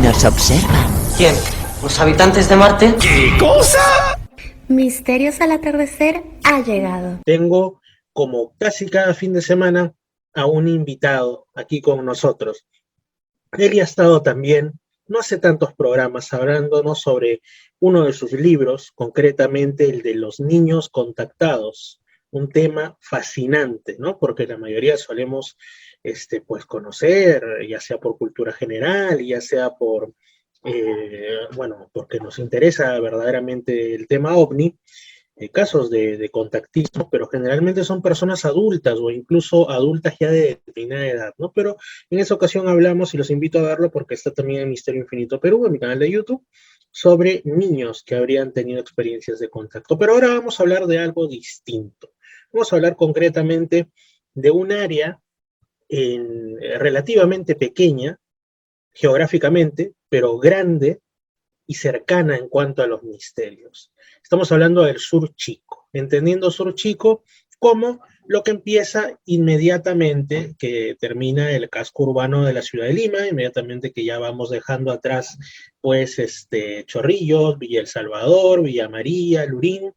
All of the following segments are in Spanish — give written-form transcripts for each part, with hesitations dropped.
Nos observa. ¿Quién? ¿Los habitantes de Marte? ¿Qué cosa? Misterios al atardecer ha llegado. Tengo, como casi cada fin de semana, a un invitado aquí con nosotros. Él ya ha estado también, no hace tantos programas, hablándonos sobre uno de sus libros, concretamente el de los niños contactados, un tema fascinante, ¿no? Porque la mayoría solemos, pues, conocer, ya sea por cultura general, ya sea por, bueno, porque nos interesa verdaderamente el tema OVNI, casos de contactismo, pero generalmente son personas adultas o incluso adultas ya de determinada edad, ¿no? Pero en esa ocasión hablamos, y los invito a verlo porque está también en Misterio Infinito Perú, en mi canal de YouTube, sobre niños que habrían tenido experiencias de contacto. Pero ahora vamos a hablar de algo distinto. Vamos a hablar concretamente de un área relativamente pequeña, geográficamente, pero grande y cercana en cuanto a los misterios. Estamos hablando del Sur Chico, entendiendo Sur Chico como lo que empieza inmediatamente que termina el casco urbano de la ciudad de Lima, inmediatamente que ya vamos dejando atrás, pues, Chorrillos, Villa El Salvador, Villa María, Lurín,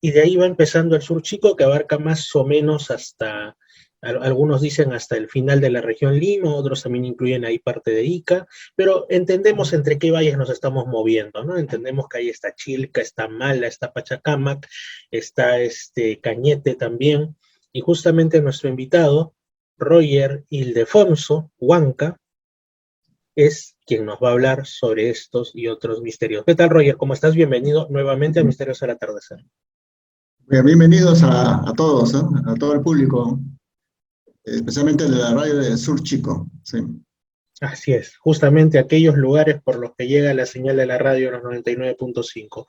y de ahí va empezando el Sur Chico, que abarca más o menos hasta, algunos dicen hasta el final de la región Lima, otros también incluyen ahí parte de Ica, pero entendemos entre qué valles nos estamos moviendo, ¿no? Entendemos que ahí está Chilca, está Mala, está Pachacámac, está Cañete también, y justamente nuestro invitado, Roger Ildefonso Huanca, es quien nos va a hablar sobre estos y otros misterios. ¿Qué tal, Roger? ¿Cómo estás? Bienvenido nuevamente a Misterios al Atardecer. Bienvenidos a todos, ¿eh? A todo el público, especialmente de la radio de Sur Chico. Sí. Así es, justamente aquellos lugares por los que llega la señal de la radio en los 99.5.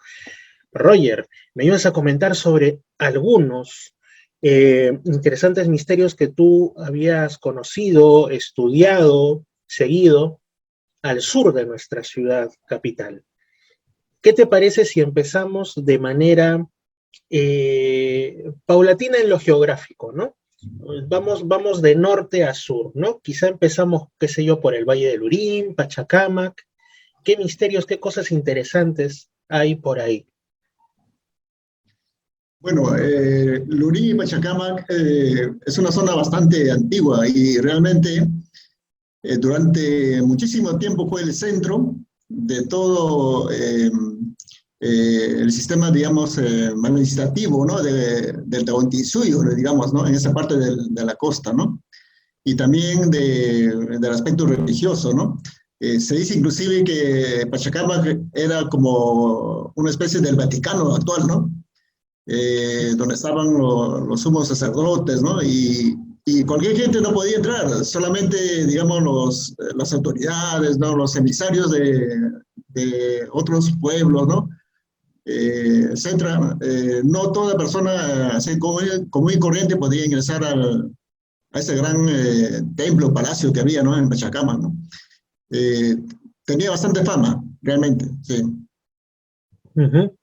Roger, me ibas a comentar sobre algunos interesantes misterios que tú habías conocido, estudiado, seguido al sur de nuestra ciudad capital. ¿Qué te parece si empezamos de manera paulatina en lo geográfico, ¿no? Vamos de norte a sur, ¿no? Quizá empezamos, qué sé yo, por el Valle de Lurín, Pachacámac. ¿Qué misterios, qué cosas interesantes hay por ahí? Bueno, Lurín y Pachacámac es una zona bastante antigua y realmente durante muchísimo tiempo fue el centro de todo el sistema, digamos, administrativo, ¿no? Del Tahuantinsuyo, digamos, ¿no? En esa parte de la costa, ¿no? Y también del aspecto religioso, ¿no? Se dice inclusive que Pachacámac era como una especie del Vaticano actual, ¿no? Donde estaban los sumos sacerdotes, ¿no? Y cualquier gente no podía entrar, solamente, digamos, las autoridades, ¿no? Los emisarios de otros pueblos, ¿no? No toda persona así común y corriente podía ingresar a ese gran templo, palacio que había, ¿no? En Pachacámac, ¿no? Tenía bastante fama, realmente, sí. Uh-huh.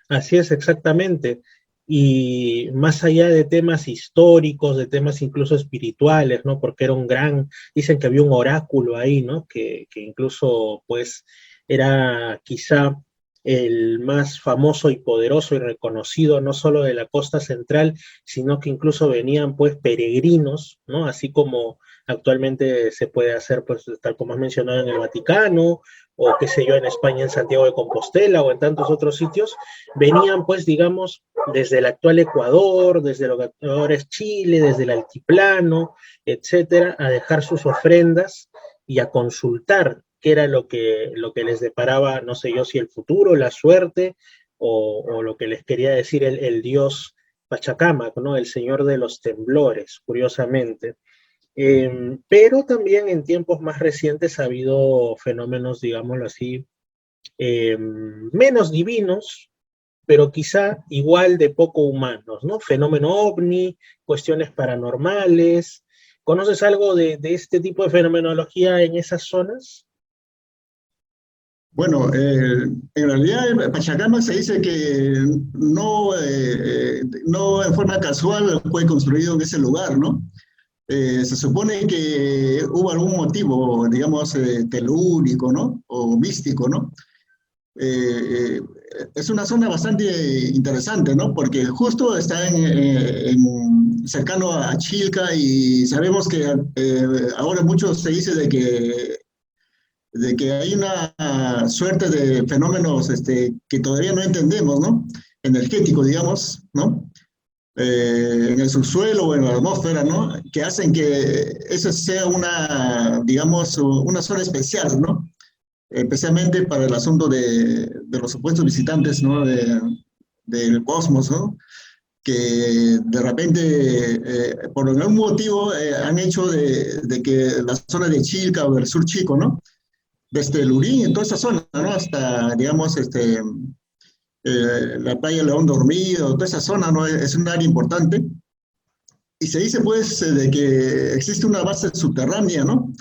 Así es, exactamente. Y más allá de temas históricos, de temas incluso espirituales, ¿no? Porque era dicen que había un oráculo ahí, ¿no? Que incluso, pues, era quizá el más famoso y poderoso y reconocido, no solo de la costa central, sino que incluso venían, pues, peregrinos, ¿no? Así como actualmente se puede hacer, pues, tal como has mencionado, en el Vaticano, o qué sé yo, en España, en Santiago de Compostela, o en tantos otros sitios, venían, pues, digamos, desde el actual Ecuador, desde lo que ahora es Chile, desde el altiplano, etcétera, a dejar sus ofrendas y a consultar qué era lo que les deparaba, no sé yo, si el futuro, la suerte, o lo que les quería decir el dios Pachacámac, ¿no? El señor de los temblores, curiosamente. Pero también en tiempos más recientes ha habido fenómenos, digámoslo así, menos divinos, pero quizá igual de poco humanos, ¿no? Fenómeno ovni, cuestiones paranormales. ¿Conoces algo de este tipo de fenomenología en esas zonas? Bueno, en realidad en Pachacámac se dice que no en forma casual fue construido en ese lugar, ¿no? Se supone que hubo algún motivo, digamos, telúrico, ¿no? O místico, ¿no? Eh, es una zona bastante interesante, ¿no? Porque justo está cercano a Chilca y sabemos que ahora mucho se dice de que hay una suerte de fenómenos que todavía no entendemos, ¿no? Energéticos, digamos, ¿no? En el subsuelo o en la atmósfera, ¿no? Que hacen que esa sea una, digamos, una zona especial, ¿no? Especialmente para el asunto de los supuestos visitantes, ¿no? Del cosmos, ¿no? Que de repente, por algún motivo, han hecho de que la zona de Chilca o del sur Chico, ¿no? Desde Lurín, en toda esa zona, ¿no? Hasta, digamos, la playa León Dormido, toda esa zona, ¿no? Es un área importante. Y se dice, pues, de que existe una base subterránea, ¿no?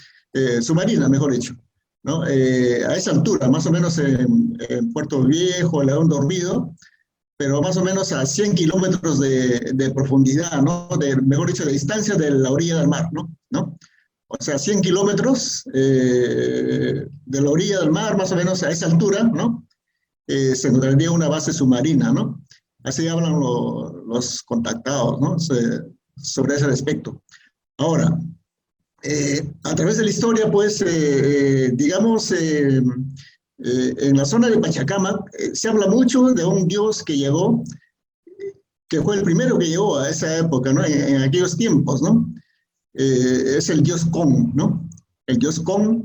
Submarina, mejor dicho, ¿no? A esa altura, más o menos en Puerto Viejo, León Dormido, pero más o menos a 100 kilómetros de profundidad, ¿no? Mejor dicho, de distancia de la orilla del mar, ¿no? O sea, 100 kilómetros de la orilla del mar, más o menos a esa altura, ¿no? Se encontraría una base submarina, ¿no? Así hablan los contactados, ¿no? Sobre ese aspecto. Ahora, a través de la historia, pues, digamos, en la zona de Pachacamac se habla mucho de un dios que llegó, que fue el primero que llegó a esa época, ¿no? En aquellos tiempos, ¿no? Es el dios Con, ¿no? El dios Con.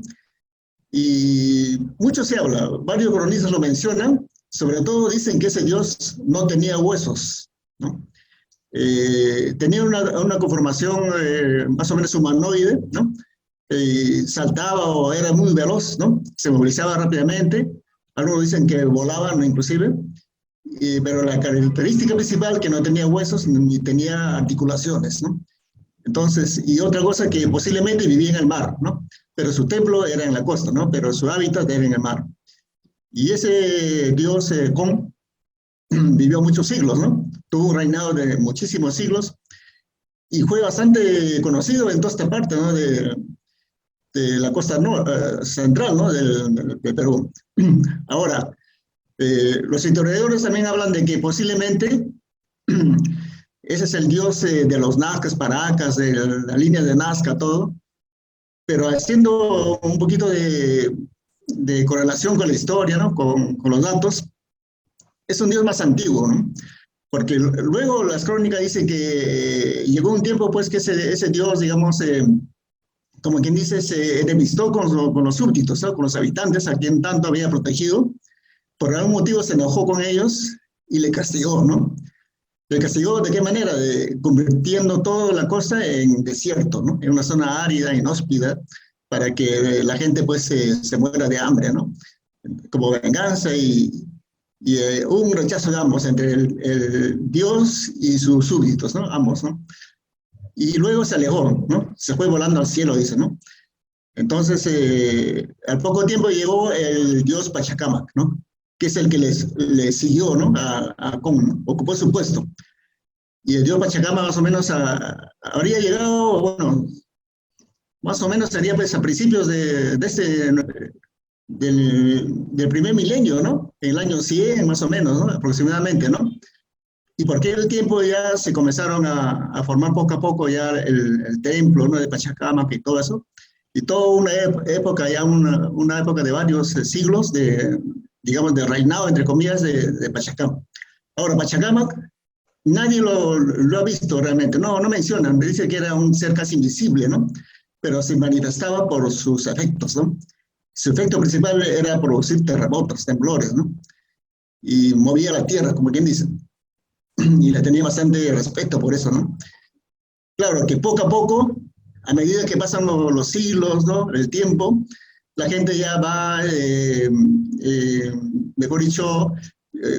Y mucho se habla, varios cronistas lo mencionan, sobre todo dicen que ese dios no tenía huesos, ¿no? Tenía una conformación más o menos humanoide, ¿no? Saltaba o era muy veloz, ¿no? Se movilizaba rápidamente, algunos dicen que volaban inclusive, pero la característica principal que no tenía huesos ni tenía articulaciones, ¿no? Entonces, y otra cosa que posiblemente vivía en el mar, ¿no? Pero su templo era en la costa, ¿no? Pero su hábitat era en el mar. Y ese dios Con vivió muchos siglos, ¿no? Tuvo un reinado de muchísimos siglos y fue bastante conocido en toda esta parte, ¿no? De la costa central, ¿no? De Perú. Ahora, los historiadores también hablan de que posiblemente ese es el dios de los Nazcas, Paracas, de la línea de Nazca, todo. Pero haciendo un poquito de correlación con la historia, ¿no? Con los datos, es un dios más antiguo, ¿no? Porque luego las crónicas dicen que llegó un tiempo, pues, que ese dios, digamos, como quien dice, se enemistó con los súbditos, ¿no? Con los habitantes a quien tanto había protegido. Por algún motivo se enojó con ellos y le castigó, ¿no? ¿Le castigó de qué manera? Convirtiendo toda la costa en desierto, ¿no? En una zona árida, inhóspida, para que la gente pues se muera de hambre, ¿no? Como venganza y hubo un rechazo de ambos, entre el dios y sus súbditos, ¿no? Ambos, ¿no? Y luego se alejó, ¿no? Se fue volando al cielo, dice, ¿no? Entonces, al poco tiempo llegó el dios Pachacamac, ¿no? Que es el que le siguió, ¿no? A Con, ¿no? Ocupó su puesto. Y el dios Pachacamac más o menos habría llegado, bueno, más o menos sería pues a principios del primer milenio, ¿no? En el año 100 más o menos, ¿no? Aproximadamente, ¿no? Y por aquel tiempo ya se comenzaron a formar poco a poco ya el templo, ¿no? De Pachacamac y todo eso. Y toda una época, ya una época de varios siglos digamos, de reinado, entre comillas, de Pachacamac. Ahora, Pachacamac, nadie lo ha visto realmente, no mencionan, dice que era un ser casi invisible, ¿no? Pero se manifestaba por sus efectos, ¿no? Su efecto principal era producir terremotos, temblores, ¿no? Y movía la tierra, como quien dice. Y le tenía bastante respeto por eso, ¿no? Claro que poco a poco, a medida que pasan los siglos, ¿no? El tiempo, la gente ya va, mejor dicho,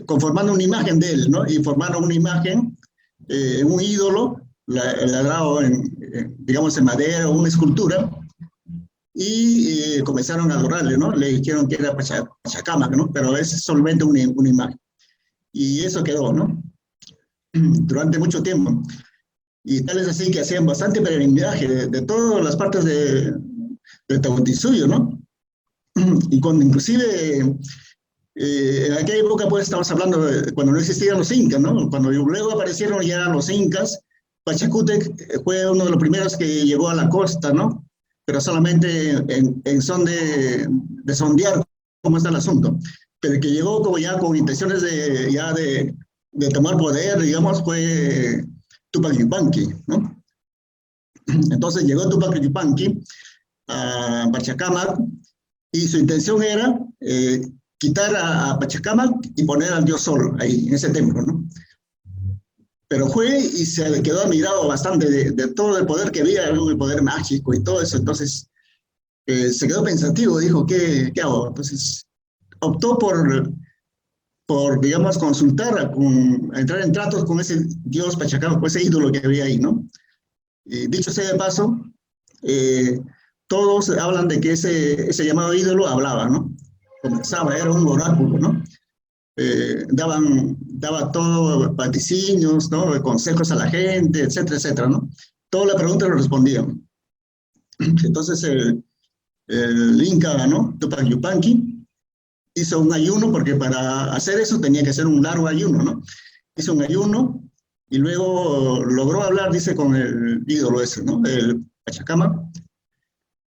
conformando una imagen de él, ¿no? Y formaron una imagen, un ídolo, labrado digamos, en madera o una escultura, y comenzaron a adorarle, ¿no? Le dijeron que era Pachacamac, ¿no? Pero es solamente una imagen. Y eso quedó, ¿no? Durante mucho tiempo. y tal es así que hacían bastante peregrinaje de todas las partes de Tahuantinsuyo, ¿no? Y cuando inclusive en aquella época, pues estamos hablando de cuando no existían los incas, ¿no? Cuando luego aparecieron ya los incas, Pachacútec fue uno de los primeros que llegó a la costa, ¿no? Pero solamente en son de sondear cómo está el asunto. Pero el que llegó como ya con intenciones de tomar poder, digamos, fue Tupac Yupanqui, ¿no? Entonces llegó Tupac Yupanqui a Pachacamac y su intención era quitar a Pachacamac y poner al dios Sol ahí, en ese templo, ¿no? Pero fue y se quedó admirado bastante de todo el poder que había, ¿no? El poder mágico y todo eso. Entonces se quedó pensativo, dijo, ¿qué hago? Entonces optó digamos, consultar, entrar en tratos con ese dios Pachacamac, con ese ídolo que había ahí, ¿no? Y dicho sea de paso, todos hablan de que ese llamado ídolo hablaba, ¿no? Conversaba, era un oráculo, ¿no? Daba todo vaticinios, ¿no? Consejos a la gente, etcétera, etcétera, ¿no? Todas las preguntas lo respondían. Entonces el Inca, ¿no? Tupac Yupanqui hizo un ayuno porque para hacer eso tenía que hacer un largo ayuno, ¿no? Hizo un ayuno y luego logró hablar, dice, con el ídolo ese, ¿no? El Pachacamac,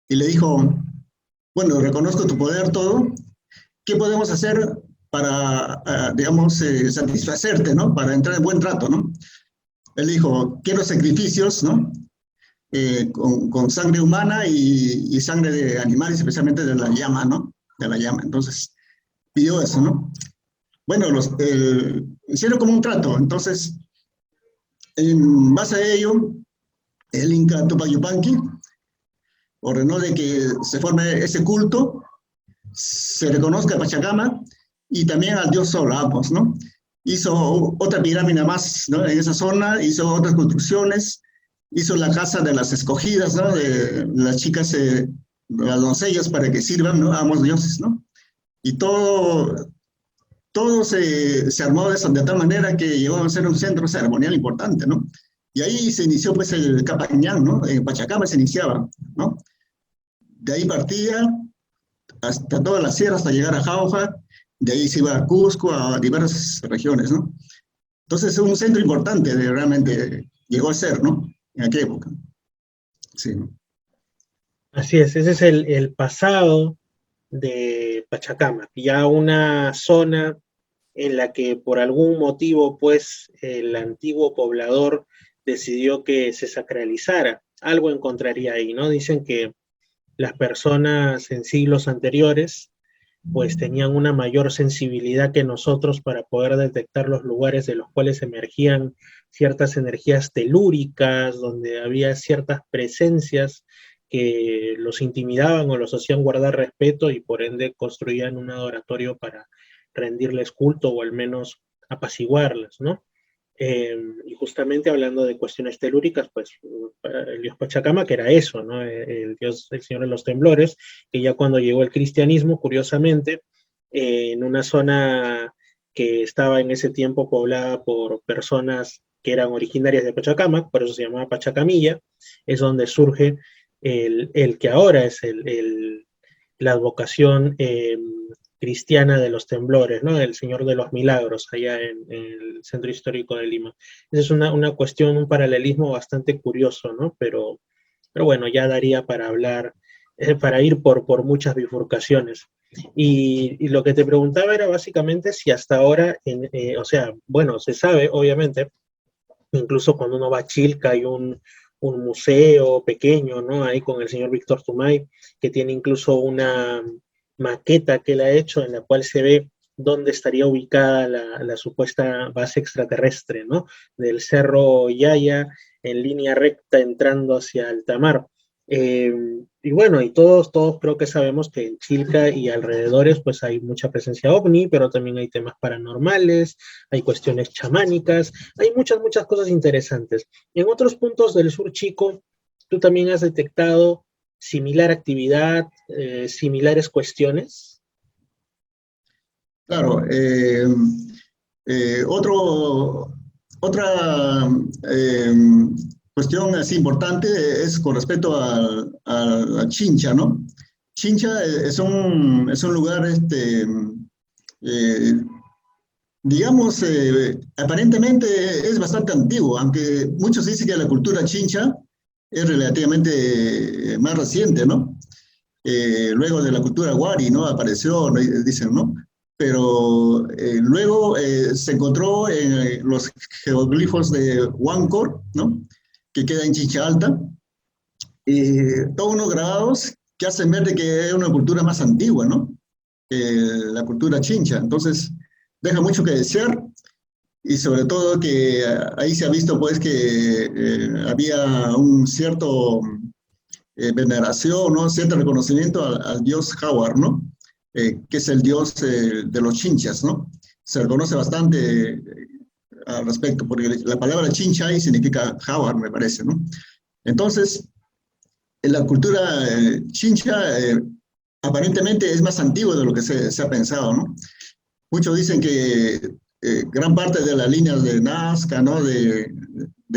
y le dijo, bueno, reconozco tu poder, todo, ¿qué podemos hacer para, digamos, satisfacerte, ¿no? Para entrar en buen trato, ¿no? Él dijo, quiero sacrificios, ¿no? Con sangre humana y sangre de animales, especialmente de la llama, ¿no? De la llama. Entonces, pidió eso, ¿no? Bueno, hicieron como un trato. Entonces, en base a ello, el Inca Tupac Yupanqui ordenó de que se forme ese culto, se reconozca a Pachacamac y también al dios Sol, a ambos, ¿no? Hizo otra pirámide más, ¿no? En esa zona, hizo otras construcciones, hizo la casa de las escogidas, ¿no? De las chicas, las doncellas para que sirvan, ¿no? A ambos dioses, ¿no? Y todo se armó de tal manera que llegó a ser un centro ceremonial importante, ¿no? Y ahí se inició pues el Capañán, ¿no? En Pachacamac se iniciaba, ¿no? De ahí partía hasta toda la sierra, hasta llegar a Jauja, de ahí se iba a Cusco, a diversas regiones, ¿no? Entonces es un centro importante, realmente llegó a ser, ¿no? En aquella época. Sí. Así es, ese es el pasado de Pachacamac, ya una zona en la que por algún motivo, pues, el antiguo poblador decidió que se sacralizara. Algo encontraría ahí, ¿no? Dicen que las personas en siglos anteriores, pues, tenían una mayor sensibilidad que nosotros para poder detectar los lugares de los cuales emergían ciertas energías telúricas, donde había ciertas presencias que los intimidaban o los hacían guardar respeto y por ende construían un adoratorio para rendirles culto o al menos apaciguarlas, ¿no? Y justamente hablando de cuestiones telúricas, pues el dios Pachacamac que era eso, ¿no? El dios, el señor de los temblores, que ya cuando llegó el cristianismo, curiosamente, en una zona que estaba en ese tiempo poblada por personas que eran originarias de Pachacamac, por eso se llamaba Pachacamilla, es donde surge el que ahora es la advocación cristiana de los temblores, ¿no? El Señor de los Milagros, allá en el centro histórico de Lima. Esa es una cuestión, un paralelismo bastante curioso, ¿no? Pero bueno, ya daría para hablar, para ir por muchas bifurcaciones. Y lo que te preguntaba era básicamente si hasta ahora, o sea, bueno, se sabe, obviamente, incluso cuando uno va a Chilca hay un museo pequeño, ¿no? Ahí con el señor Víctor Tumay, que tiene incluso una maqueta que él ha hecho en la cual se ve dónde estaría ubicada la supuesta base extraterrestre, ¿no? Del Cerro Yaya en línea recta entrando hacia Altamar. Y bueno, y todos creo que sabemos que en Chilca y alrededores pues hay mucha presencia ovni, pero también hay temas paranormales, hay cuestiones chamánicas, hay muchas cosas interesantes. En otros puntos del sur chico, tú también has detectado similar actividad, similares cuestiones. Claro, otra cuestión así importante es con respecto a Chincha, ¿no? Chincha es un lugar, eh, digamos, aparentemente es bastante antiguo, aunque muchos dicen que la cultura Chincha es relativamente más reciente, ¿no? Luego de la cultura Wari, ¿no? Apareció, ¿no? Dicen, ¿no? Pero luego se encontró en los geoglifos de Huáncor, ¿no? Que queda en Chincha Alta, todos unos grabados que hacen ver de que es una cultura más antigua, ¿no? La cultura Chincha. Entonces, deja mucho que desear y sobre todo que ahí se ha visto pues que había un cierto veneración, ¿no? Cierto reconocimiento al dios Jawar, ¿no? Que es el dios de los chinchas, ¿no? Se reconoce bastante al respecto, porque la palabra chincha ahí significa Jawar, me parece, ¿no? Entonces, en la cultura chincha aparentemente es más antigua de lo que se ha pensado, ¿no? Muchos dicen que gran parte de las líneas de Nazca, ¿no? De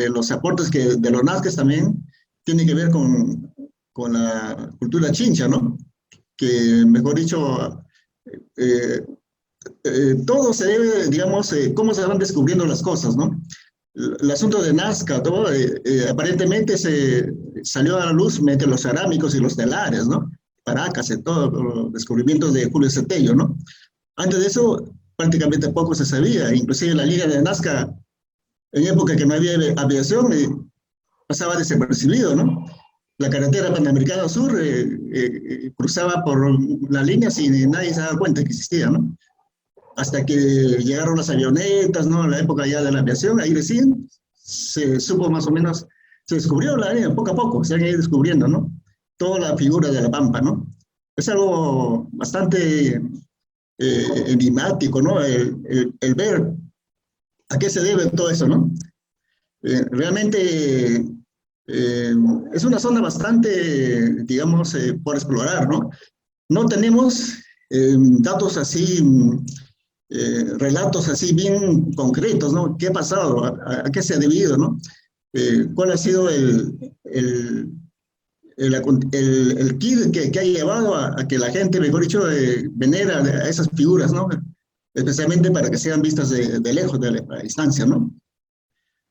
los aportes de los nazcas también, tiene que ver con la cultura chincha, ¿no? Que, mejor dicho, todo se debe, digamos, cómo se van descubriendo las cosas, ¿no? El asunto de Nazca, todo, aparentemente se salió a la luz mediante los cerámicos y los telares, ¿no? Paracas y todo, los descubrimientos de Julio Cetello, ¿no? Antes de eso, prácticamente poco se sabía, inclusive la línea de Nazca, en época que no había aviación, pasaba desapercibido, ¿no? La carretera Panamericana Sur cruzaba por la línea sin nadie se daba cuenta que existía, ¿no? Hasta que llegaron las avionetas, ¿no? En la época ya de la aviación, ahí recién se supo más o menos, se descubrió la línea poco a poco, se han ido descubriendo, ¿no? Toda la figura de la Pampa, ¿no? Es algo bastante enigmático, ¿no? El ver a qué se debe todo eso, ¿no? Realmente es una zona bastante, digamos, por explorar, ¿no? No tenemos datos así, relatos así bien concretos, ¿no? ¿Qué ha pasado? ¿A qué se ha debido, no? ¿Cuál ha sido el kit que ha llevado a que la gente, mejor dicho, venera a esas figuras, ¿no? Especialmente para que sean vistas de lejos, de la distancia, ¿no?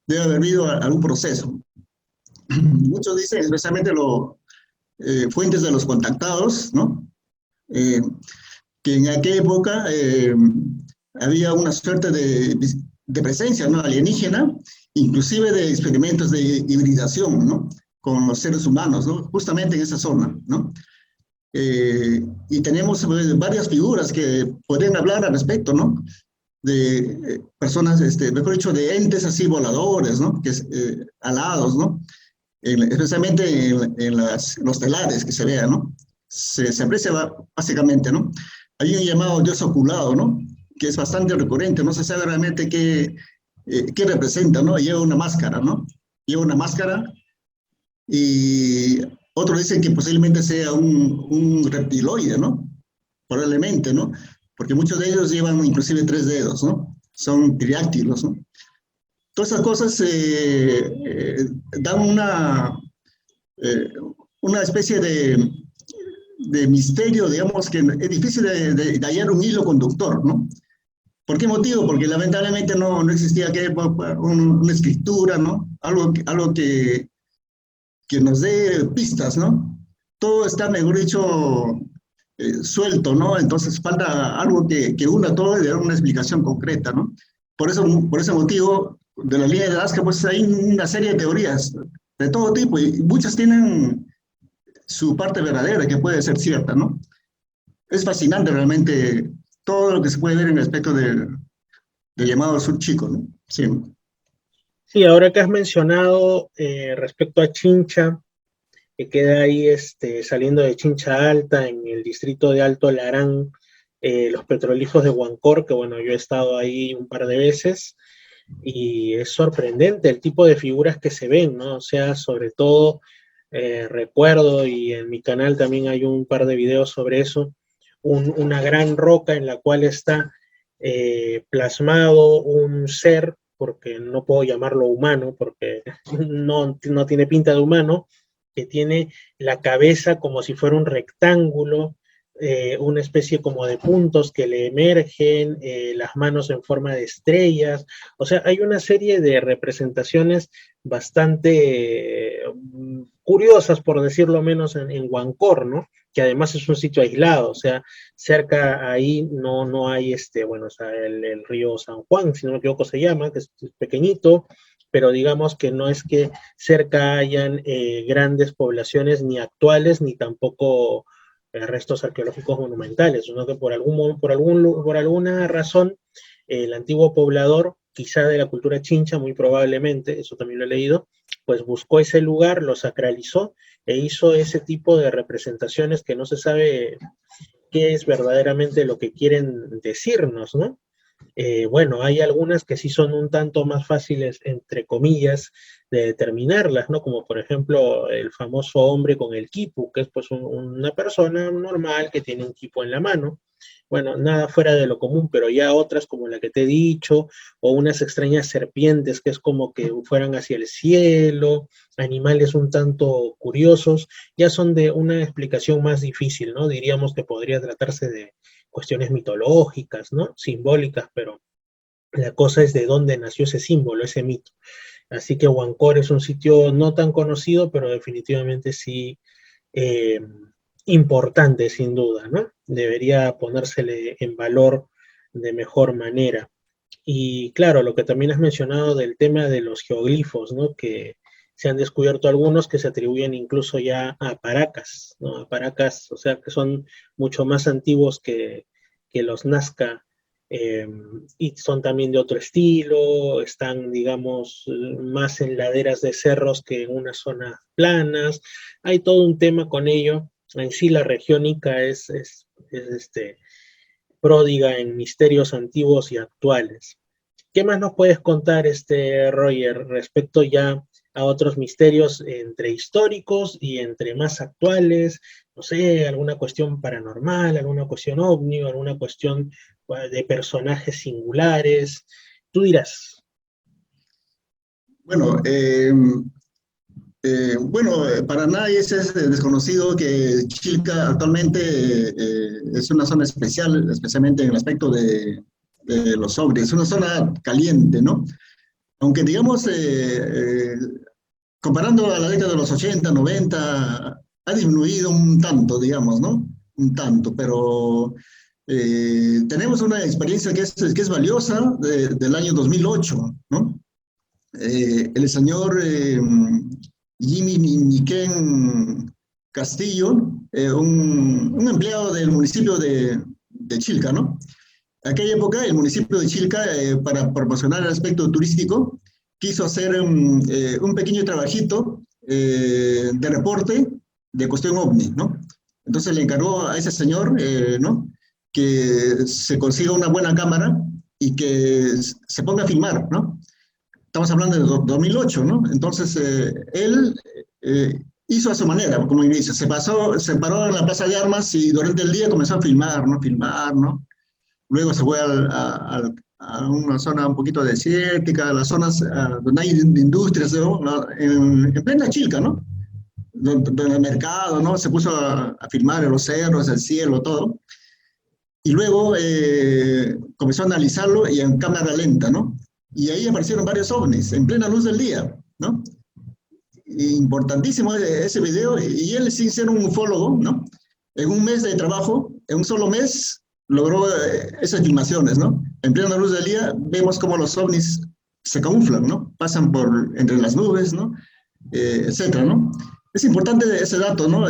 Debe haber habido algún proceso. Muchos dicen, especialmente fuentes de los contactados, ¿no? Que en aquella época había una suerte de presencia, ¿no? Alienígena, inclusive de experimentos de hibridación, ¿no? Con los seres humanos, ¿no? Justamente en esa zona, ¿no? Y tenemos varias figuras que podrían hablar al respecto, ¿no? De personas, mejor dicho, de entes así voladores, ¿no? Que alados, ¿no? Especialmente en los telares que se vean, ¿no? Se aprecia básicamente, ¿no? Hay un llamado dios oculado, ¿no? Que es bastante recurrente, no se sabe realmente qué representa, ¿no? Lleva una máscara, ¿no? Lleva una máscara y otros dicen que posiblemente sea un reptiloide, ¿no? Probablemente, ¿no? Porque muchos de ellos llevan inclusive 3 dedos, ¿no? Son triáctilos, ¿no? Todas esas cosas dan una especie de misterio, digamos, que es difícil de hallar un hilo conductor, ¿no? ¿Por qué motivo? Porque lamentablemente no existía una escritura, ¿no? Algo que nos dé pistas, ¿no? Todo está, mejor dicho, suelto, ¿no? Entonces falta algo que una todo y dé una explicación concreta, ¿no? Por ese motivo, de la línea de Nazca, pues hay una serie de teorías de todo tipo y muchas tienen su parte verdadera, que puede ser cierta, ¿no? Es fascinante realmente todo lo que se puede ver en el aspecto del llamado sur chico, ¿no? Sí. Sí, ahora que has mencionado respecto a Chincha, que queda ahí saliendo de Chincha Alta, en el distrito de Alto Larán, los petrolíferos de Huáncor, que bueno, yo he estado ahí un par de veces, y es sorprendente el tipo de figuras que se ven, ¿no? O sea, sobre todo recuerdo, y en mi canal también hay un par de videos sobre eso, una gran roca en la cual está plasmado un ser porque no puedo llamarlo humano, porque no tiene pinta de humano, que tiene la cabeza como si fuera un rectángulo, una especie como de puntos que le emergen, las manos en forma de estrellas. O sea, hay una serie de representaciones bastante curiosas, por decirlo menos, en Huancor, ¿no? Que además es un sitio aislado, o sea, cerca ahí no hay bueno, o sea, el río San Juan, si no me equivoco se llama, que es pequeñito, pero digamos que no es que cerca hayan grandes poblaciones ni actuales ni tampoco restos arqueológicos monumentales, sino que por alguna razón el antiguo poblador, quizá de la cultura chincha, muy probablemente, eso también lo he leído, pues buscó ese lugar, lo sacralizó e hizo ese tipo de representaciones que no se sabe qué es verdaderamente lo que quieren decirnos, ¿no? Bueno, hay algunas que sí son un tanto más fáciles, entre comillas, de determinarlas, ¿no? Como por ejemplo el famoso hombre con el quipu, que es pues una persona normal que tiene un quipu en la mano. Bueno, nada fuera de lo común, pero ya otras como la que te he dicho, o unas extrañas serpientes que es como que fueran hacia el cielo, animales un tanto curiosos, ya son de una explicación más difícil, ¿no? Diríamos que podría tratarse de cuestiones mitológicas, ¿no? Simbólicas, pero la cosa es de dónde nació ese símbolo, ese mito. Así que Huancor es un sitio no tan conocido, pero definitivamente sí eh, importante, sin duda, ¿no? Debería ponérsele en valor de mejor manera. Y claro, lo que también has mencionado del tema de los geoglifos, ¿no? Que se han descubierto algunos que se atribuyen incluso ya a Paracas, ¿no? A Paracas, o sea, que son mucho más antiguos que los Nazca, y son también de otro estilo, están, digamos, más en laderas de cerros que en unas zonas planas. Hay todo un tema con ello. En sí, la región Ica es pródiga en misterios antiguos y actuales. ¿Qué más nos puedes contar, Roger, respecto ya a otros misterios entre históricos y entre más actuales? No sé, alguna cuestión paranormal, alguna cuestión ovni, alguna cuestión de personajes singulares. Tú dirás. Bueno, para nadie es desconocido que Chilca actualmente es una zona especial, especialmente en el aspecto de los ovnis. Es una zona caliente, ¿no? Aunque digamos, comparando a la década de los 80, 90, ha disminuido un tanto, digamos, ¿no? Un tanto, pero tenemos una experiencia que es valiosa del año 2008, ¿no? El señor Jimmy Niquén Castillo, un empleado del municipio de Chilca, ¿no? En aquella época, el municipio de Chilca, para proporcionar el aspecto turístico, quiso hacer un pequeño trabajito de reporte de cuestión ovni, ¿no? Entonces le encargó a ese señor, ¿no? Que se consiga una buena cámara y que se ponga a filmar, ¿no? Estamos hablando de 2008, ¿no? Entonces, él hizo a su manera, como inicio. Se paró en la Plaza de Armas y durante el día comenzó a filmar, ¿no? Filmar, ¿no? Luego se fue a una zona un poquito desértica, las zonas donde hay industrias, ¿no? En plena Chilca, ¿no? Donde el mercado, ¿no? Se puso a filmar los cerros, el cielo, todo. Y luego comenzó a analizarlo y en cámara lenta, ¿no? Y ahí aparecieron varios ovnis en plena luz del día, ¿no? Importantísimo ese video, y él sin ser un ufólogo, ¿no? En un mes de trabajo, en un solo mes, logró esas filmaciones, ¿no? En plena luz del día vemos cómo los ovnis se camuflan, ¿no? Pasan entre las nubes, ¿no? Etcétera, ¿no? Es importante ese dato, ¿no?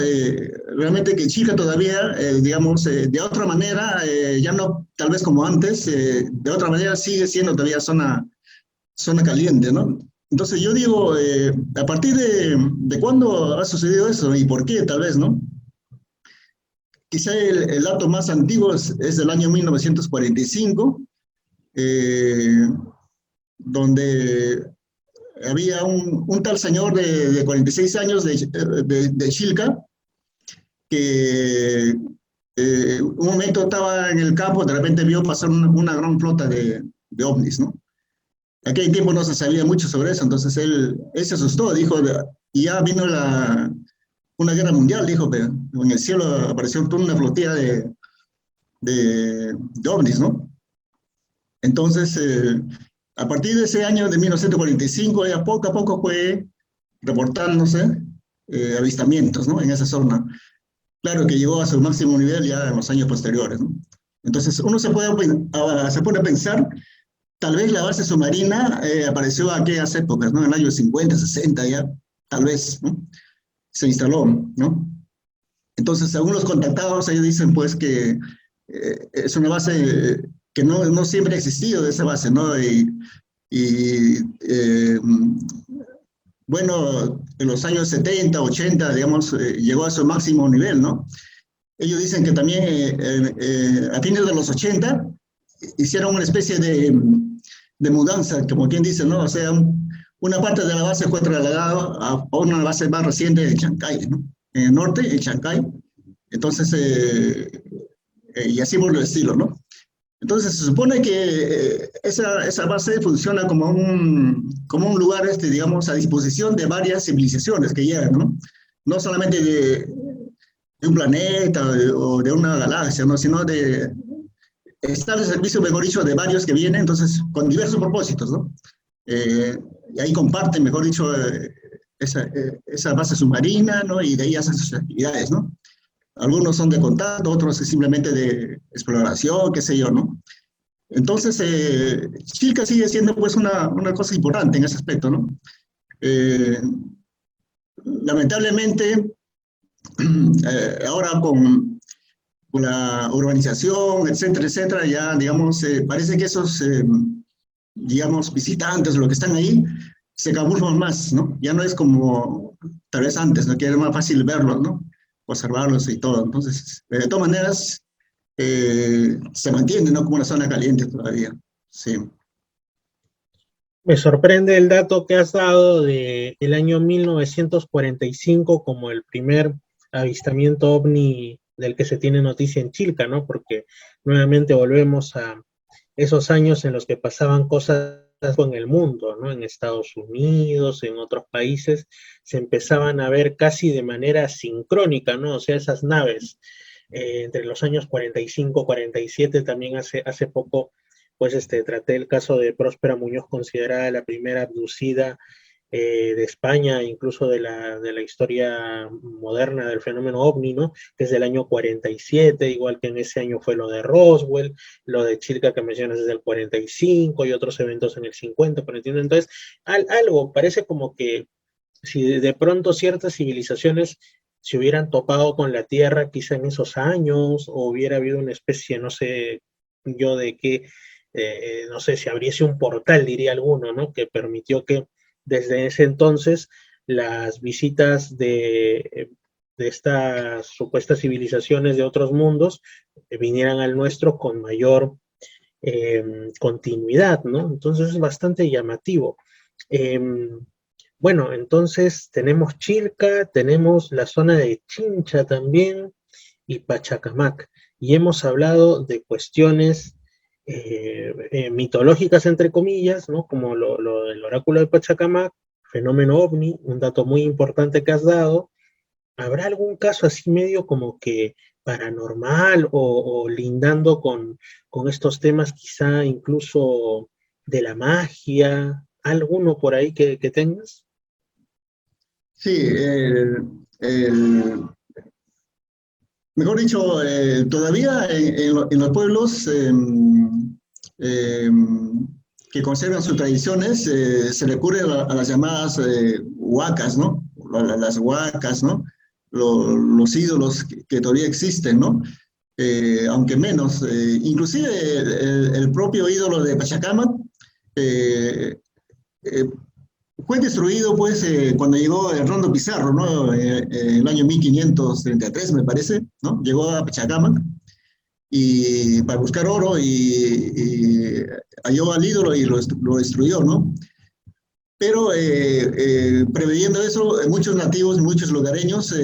Realmente que Chilca todavía, digamos, de otra manera, ya no tal vez como antes, de otra manera sigue siendo todavía zona caliente, ¿no? Entonces yo digo, ¿a partir de cuándo ha sucedido eso y por qué tal vez, ¿no? Quizá el dato más antiguo es del año 1945, donde había un tal señor de 46 años de Chilca, que un momento estaba en el campo, de repente vio pasar una gran flota de ovnis, ¿no? aquel tiempo no se sabía mucho sobre eso, entonces él se asustó, dijo, y ya vino una guerra mundial, dijo, pero en el cielo apareció toda una flotilla de ovnis, ¿no? Entonces, a partir de ese año de 1945, ya poco a poco fue reportándose avistamientos, ¿no? En esa zona. Claro que llegó a su máximo nivel ya en los años posteriores, ¿no? Entonces, uno se pone a pensar, tal vez la base submarina apareció a aquellas épocas, ¿no? En el año 50, 60 ya, tal vez, ¿no? Se instaló, ¿no? Entonces, según los contactados, ellos dicen, pues, que es una base que no siempre ha existido de esa base, ¿no? Y bueno, en los años 70, 80, digamos, llegó a su máximo nivel, ¿no? Ellos dicen que también a fines de los 80 hicieron una especie de mudanza, como quien dice, ¿no? O sea, una parte de la base fue trasladada a una base más reciente en Chancay, ¿no? En el norte, en Chancay. Entonces, y así por el estilo, ¿no? Entonces, se supone que esa base funciona como un lugar, digamos, a disposición de varias civilizaciones que llegan, ¿no? No solamente de un planeta o de una galaxia, ¿no? Sino está al servicio, mejor dicho, de varios que vienen, entonces, con diversos propósitos, ¿no? Y ahí comparten, mejor dicho, esa base submarina, ¿no? Y de ahí hacen sus actividades, ¿no? Algunos son de contacto, otros simplemente de exploración, qué sé yo, ¿no? Entonces, Chilca sigue siendo pues una cosa importante en ese aspecto, ¿no? Lamentablemente, ahora con la urbanización, etcétera, ya, digamos, parece que esos, digamos, visitantes, lo que están ahí, se camuflan más, ¿no? Ya no es como tal vez antes, ¿no? Que era más fácil verlos, ¿no? Observarlos y todo. Entonces, de todas maneras, se mantiene, ¿no? Como una zona caliente todavía. Sí. Me sorprende el dato que has dado del año 1945 como el primer avistamiento ovni del que se tiene noticia en Chilca, ¿no? Porque nuevamente volvemos a esos años en los que pasaban cosas en el mundo, ¿no? En Estados Unidos, en otros países, se empezaban a ver casi de manera sincrónica, ¿no? O sea, esas naves entre los años 45, 47, también hace poco, pues traté el caso de Próspera Muñoz, considerada la primera abducida de España, incluso de la historia moderna del fenómeno ovni, ¿no? Que es del año 47, igual que en ese año fue lo de Roswell, lo de Chilca que mencionas es del 45 y otros eventos en el 50, por entiendo. Entonces, algo parece como que si de pronto ciertas civilizaciones se hubieran topado con la Tierra quizá en esos años, o hubiera habido una especie, no sé yo de qué, no sé, si abriese un portal, diría alguno, ¿no? Que permitió que desde ese entonces las visitas de estas supuestas civilizaciones de otros mundos vinieran al nuestro con mayor continuidad, ¿no? Entonces es bastante llamativo. Bueno, entonces tenemos Chilca, tenemos la zona de Chincha también y Pachacamac. Y hemos hablado de cuestiones mitológicas, entre comillas, ¿no? Como lo del oráculo de Pachacamac, fenómeno ovni, un dato muy importante que has dado. ¿Habrá algún caso así medio como que paranormal o lindando con estos temas, quizá incluso de la magia? ¿Alguno por ahí que tengas? Sí, mejor dicho, todavía en los pueblos que conservan sus tradiciones, se recurre a las llamadas huacas, ¿no? Las huacas, ¿no? Los ídolos que todavía existen, ¿no? Aunque menos. Inclusive el propio ídolo de Pachacamac eh, fue destruido, pues, cuando llegó el Rondo Pizarro, ¿no? En el año 1533, me parece, ¿no? Llegó a Pachacamac y para buscar oro y halló al ídolo y lo destruyó, ¿no? Pero preveyendo eso, muchos nativos, muchos lugareños,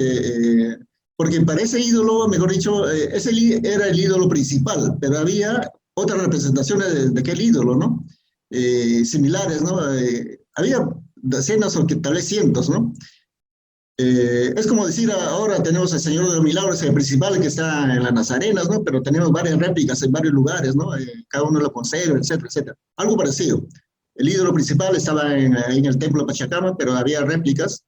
porque para ese ídolo, mejor dicho, ese era el ídolo principal, pero había otras representaciones de aquel ídolo, ¿no? similares, ¿no? Había decenas o que tal vez cientos, ¿no? Es como decir, ahora tenemos el Señor de los Milagros, el principal que está en las Nazarenas, ¿no? Pero tenemos varias réplicas en varios lugares, ¿no? Cada uno lo conserva, etcétera, etcétera. Algo parecido. El ídolo principal estaba en el templo de Pachacama, pero había réplicas.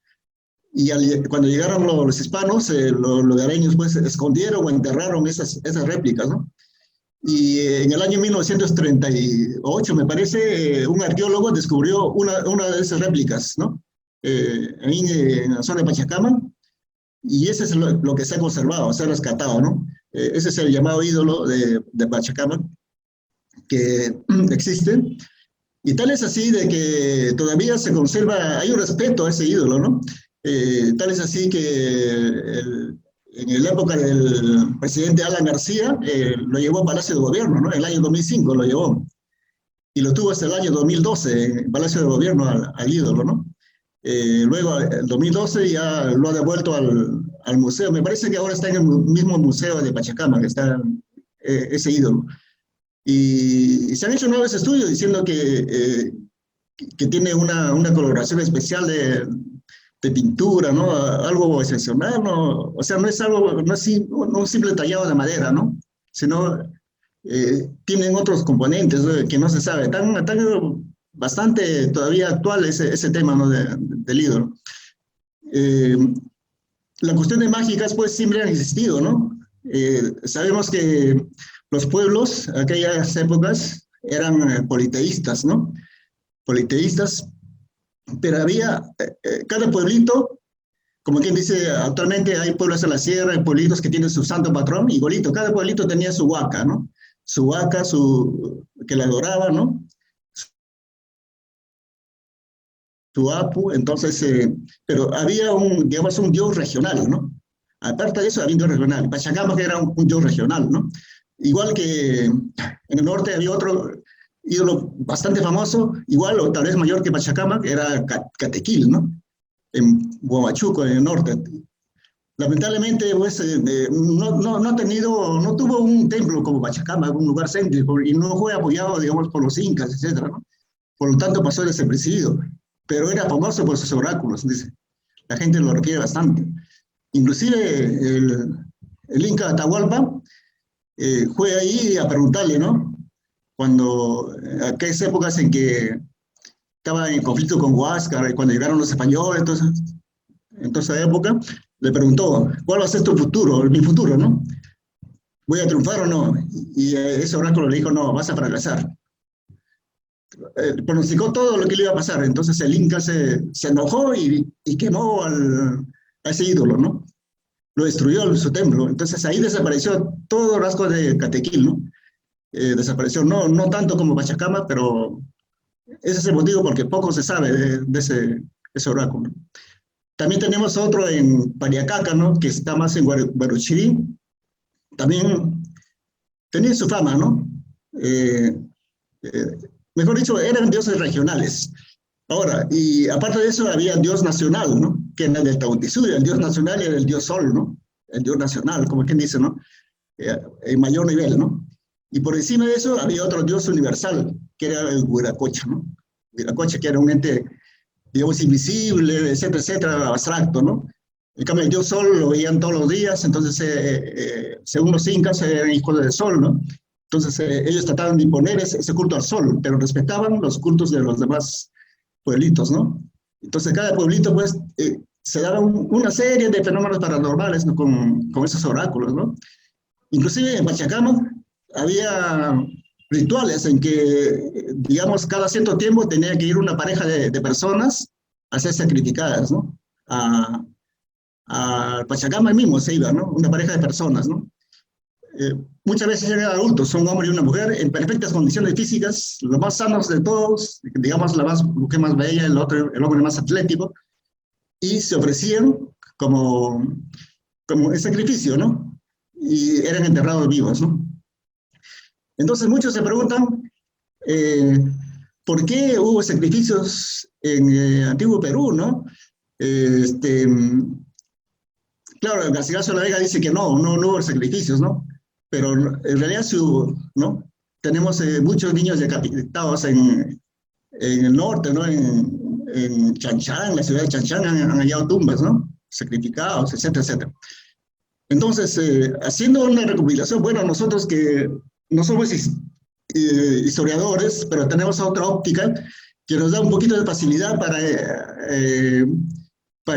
Y cuando llegaron los hispanos, los lugareños, pues, escondieron o enterraron esas réplicas, ¿no? Y en el año 1938, me parece, un arqueólogo descubrió una de esas réplicas, ¿no? En la zona de Pachacama, y ese es lo que se ha conservado, se ha rescatado, ¿no? Ese es el llamado ídolo de Pachacama, que existe, y tal es así de que todavía se conserva, hay un respeto a ese ídolo, ¿no? Tal es así que en la época del presidente Alan García, lo llevó a Palacio de Gobierno, ¿no? En el año 2005 lo llevó, y lo tuvo hasta el año 2012 en Palacio de Gobierno al ídolo, ¿no? Luego, en 2012 ya lo ha devuelto al museo. Me parece que ahora está en el mismo museo de Pachacama, que está ese ídolo. Y se han hecho nuevos estudios diciendo que tiene una coloración especial de pintura, ¿no? Algo excepcional, ¿no? O sea, no es algo, no es un simple tallado de madera, ¿no? Sino tienen otros componentes, ¿no? Que no se sabe. Están bastante todavía actual ese tema, ¿no? Del ídolo. La cuestión de mágicas, pues, siempre han existido, ¿no? Sabemos que los pueblos, aquellas épocas, eran politeístas, ¿no? Politeístas, pero había, cada pueblito, como quien dice, actualmente hay pueblos en la sierra, hay pueblitos que tienen su santo patrón, igualito, cada pueblito tenía su huaca, ¿no? Su huaca, que la adoraba, ¿no? Su apu, entonces, pero había digamos, un dios regional, ¿no? Aparte de eso, había un dios regional. Pachacama que era un dios regional, ¿no? Igual que en el norte había otro ídolo bastante famoso, igual o tal vez mayor que Pachacama, que era Catequil, ¿no? En Huamachuco, en el norte. Lamentablemente, pues, no tuvo un templo como Pachacama, un lugar céntrico, y no fue apoyado, digamos, por los incas, etcétera, ¿no? Por lo tanto, pasó desapercibido. Pero era famoso por sus oráculos, dice. La gente lo requiere bastante. Inclusive el Inca Atahualpa fue ahí a preguntarle, ¿no? Cuando, aquellas épocas en que estaba en conflicto con Huáscar, y cuando llegaron los españoles, entonces, en toda esa época, le preguntó, ¿cuál va a ser tu futuro, mi futuro, ¿no? ¿Voy a triunfar o no? Y ese oráculo le dijo, no, vas a fracasar. Pronosticó todo lo que le iba a pasar. Entonces el Inca se enojó y quemó a ese ídolo, ¿no? Lo destruyó su templo. Entonces ahí desapareció todo rasgo de Catequil, ¿no? Desapareció, no tanto como Pachacama, pero ese es el motivo porque poco se sabe de ese oráculo. También tenemos otro en Pariacaca, ¿no? Que está más en Guarochirí. También tenía su fama, ¿no? Mejor dicho, eran dioses regionales. Ahora, y aparte de eso, había el dios nacional, ¿no? Que era del Tahuantinsuyo. El dios nacional era el dios Sol, ¿no? El dios nacional, como quien dice, ¿no? En mayor nivel, ¿no? Y por encima de eso había otro dios universal, que era el Huiracocha, ¿no? Huiracocha, que era un ente, digamos, invisible, etcétera, etcétera, abstracto, ¿no? En cambio, el dios Sol lo veían todos los días, entonces, según los incas, eran hijos del Sol, ¿no? Entonces, ellos trataban de imponer ese culto al Sol, pero respetaban los cultos de los demás pueblitos, ¿no? Entonces, cada pueblito, pues, se daba una serie de fenómenos paranormales, ¿no? con esos oráculos, ¿no? Inclusive en Pachacama había rituales en que, digamos, cada cierto tiempo tenía que ir una pareja de personas a ser sacrificadas, ¿no? A Pachacama mismo se iba, ¿no? Una pareja de personas, ¿no? Muchas veces eran adultos, un hombre y una mujer, en perfectas condiciones físicas, los más sanos de todos, digamos, la mujer más bella, el hombre más atlético, y se ofrecían como el sacrificio, ¿no? Y eran enterrados vivos, ¿no? Entonces muchos se preguntan, ¿por qué hubo sacrificios en antiguo Perú, ¿no? Claro, Garcilaso de la Vega dice que no hubo sacrificios, ¿no? Pero en realidad sí hubo, ¿no? Tenemos muchos niños decapitados en en el norte, ¿no? En Chanchán, la ciudad de Chanchán, han hallado tumbas, ¿no? Sacrificados, etcétera, etcétera. Entonces, haciendo una recopilación, bueno, nosotros que no somos historiadores, pero tenemos otra óptica que nos da un poquito de facilidad para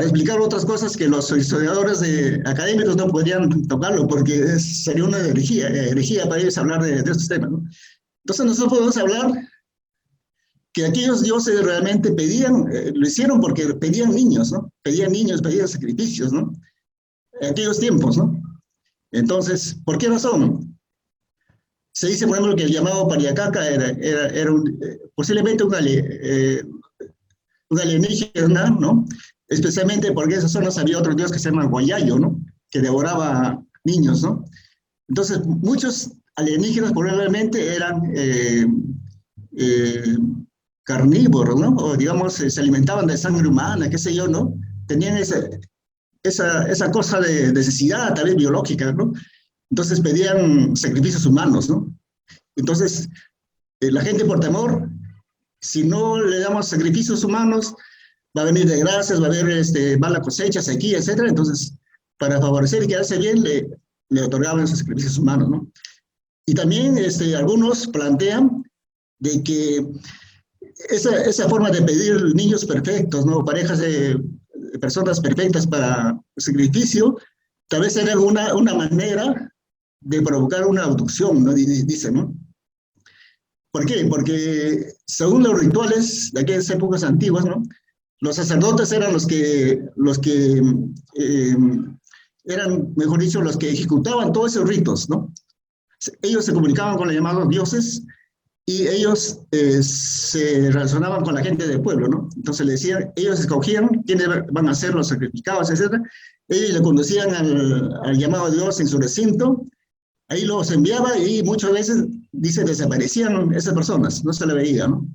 explicar otras cosas que los historiadores académicos no podrían tocarlo, porque sería una herejía para ellos hablar de estos temas, ¿no? Entonces nosotros podemos hablar que aquellos dioses realmente pedían, lo hicieron porque pedían niños, ¿no? Pedían niños, pedían sacrificios, ¿no? En aquellos tiempos, ¿no? Entonces, ¿por qué razón? Se dice, por ejemplo, que el llamado Pariacaca era posiblemente un alienígena, ¿no? Especialmente porque en esas zonas había otro dios que se llama Guayayo, ¿no? Que devoraba niños, ¿no? Entonces, muchos alienígenas probablemente eran carnívoros, ¿no? O digamos, se alimentaban de sangre humana, qué sé yo, ¿no? Tenían esa cosa de necesidad, tal vez biológica, ¿no? Entonces pedían sacrificios humanos, ¿no? Entonces, la gente por temor, si no le damos sacrificios humanos, va a venir desgracias, va a haber mala cosecha, sequía, etcétera. Entonces, para favorecer y quedarse bien, le otorgaban esos sacrificios humanos, ¿no? Y también algunos plantean de que esa forma de pedir niños perfectos, ¿no? Parejas de personas perfectas para sacrificio, tal vez era una manera de provocar una abducción, ¿no? Dicen, ¿no? ¿Por qué? Porque según los rituales de aquellas épocas antiguas, ¿no? Los sacerdotes eran los que eran, mejor dicho, los que ejecutaban todos esos ritos, ¿no? Ellos se comunicaban con los llamados dioses y ellos se relacionaban con la gente del pueblo, ¿no? Entonces le decían, ellos escogían quiénes van a ser los sacrificados, etcétera. Ellos le conducían al llamado Dios en su recinto, ahí los enviaba y muchas veces, dice, desaparecían esas personas, no se le veía, ¿no?